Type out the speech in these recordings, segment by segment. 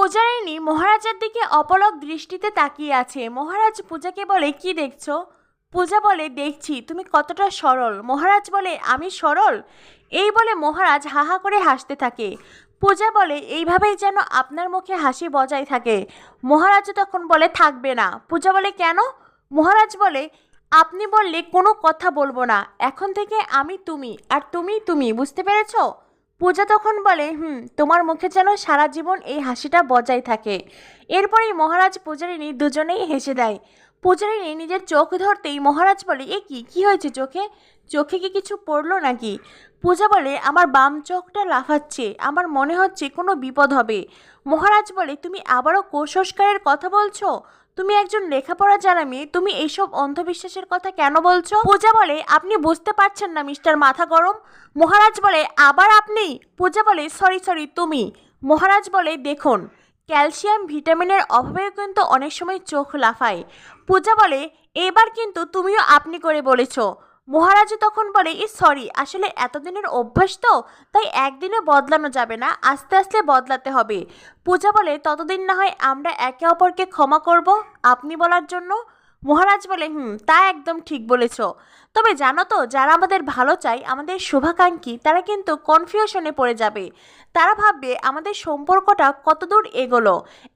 পূজারিনী মহারাজের দিকে অপলক দৃষ্টিতে তাকিয়ে আছে। মহারাজ পূজাকে বলে, কি দেখছো? পূজা বলে, দেখছি তুমি কতটা সরল। মহারাজ বলে, আমি সরল? এই বলে মহারাজ হাহা করে হাসতে থাকে। পূজা বলে, এইভাবেই যেন আপনার মুখে হাসি বজায় থাকে। মহারাজ তখন বলে, থাকবে না। পূজা বলে, কেন? মহারাজ বলে, আপনি বললে কোনো কথা বলবো না। এখন থেকে আমি তুমি আর তুমি তুমি, বুঝতে পেরেছো? পূজা তখন বলে, তোমার মুখে যেন সারা জীবন এই হাসিটা বজায় থাকে। এরপরেই মহারাজ পূজারিনী দুজনেই হেসে দেয়। পূজারিনী নিজের চোখ ধরতেই মহারাজ বলে, এ কি, কি হয়েছে চোখে? চোখে কি কিছু পড়লো নাকি? পূজা বলে, আমার বাম চোখটা লাফাচ্ছে, আমার মনে হচ্ছে কোনো বিপদ হবে। মহারাজ বলে, তুমি আবারও কুসংস্কারের কথা বলছো? তুমি একজন লেখাপড়া জানা মেয়ে, তুমি এইসব অন্ধবিশ্বাসের কথা কেন বলছো? পূজা বলে, আপনি বুঝতে পারছেন না মিস্টার মাথা গরম। মহারাজ বলে, আবার আপনি? পূজা বলে, সরি সরি, তুমি। মহারাজ বলে, দেখুন, ক্যালসিয়াম ভিটামিনের অভাবেও কিন্তু অনেক সময় চোখ লাফায়। পূজা বলে, এবার কিন্তু তুমিও আপনি করে বলেছ। মহারাজ তখন বলে, সরি, আসলে এতদিনের অভ্যাস তো, তাই একদিনে বদলানো যাবে না, আস্তে আস্তে বদলাতে হবে। পূজা বলে, ততদিন না হয় আমরা একে অপরকে ক্ষমা করব আপনি বলার জন্য। মহারাজ বলে, তা একদম ঠিক বলেছ। তবে জানো তো, যারা আমাদের ভালো চায়, আমাদের শুভাকাঙ্ক্ষী, তারা কিন্তু কনফিউশনে পড়ে যাবে। তারা ভাববে আমাদের সম্পর্কটা কতদূর এগোলো।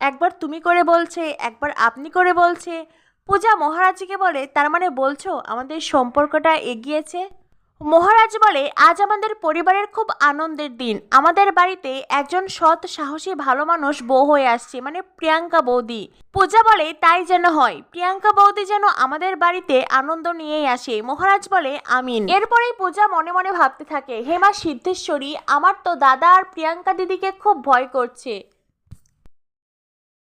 একবার তুমি করে বলছে, একবার আপনি করে বলছে। পূজা মহারাজকে বলে, তার মানে বলছো আমাদের সম্পর্কটা এগিয়েছে? মহারাজ বলে, আজ আমাদের পরিবারের খুব আনন্দের দিন। আমাদের বাড়িতে একজন সৎ সাহসী ভালো মানুষ বউ হয়ে আসছে, মানে প্রিয়াঙ্কা বৌদি। পূজা বলে, তাই যেন হয়, প্রিয়াঙ্কা বৌদি যেন আমাদের বাড়িতে আনন্দ নিয়েই আসে। মহারাজ বলে, আমিন। এরপরেই পূজা মনে মনে ভাবতে থাকে, হেমা সিদ্ধেশ্বরী, আমার তো দাদা আর প্রিয়াঙ্কা দিদিকে খুব ভয় করছে।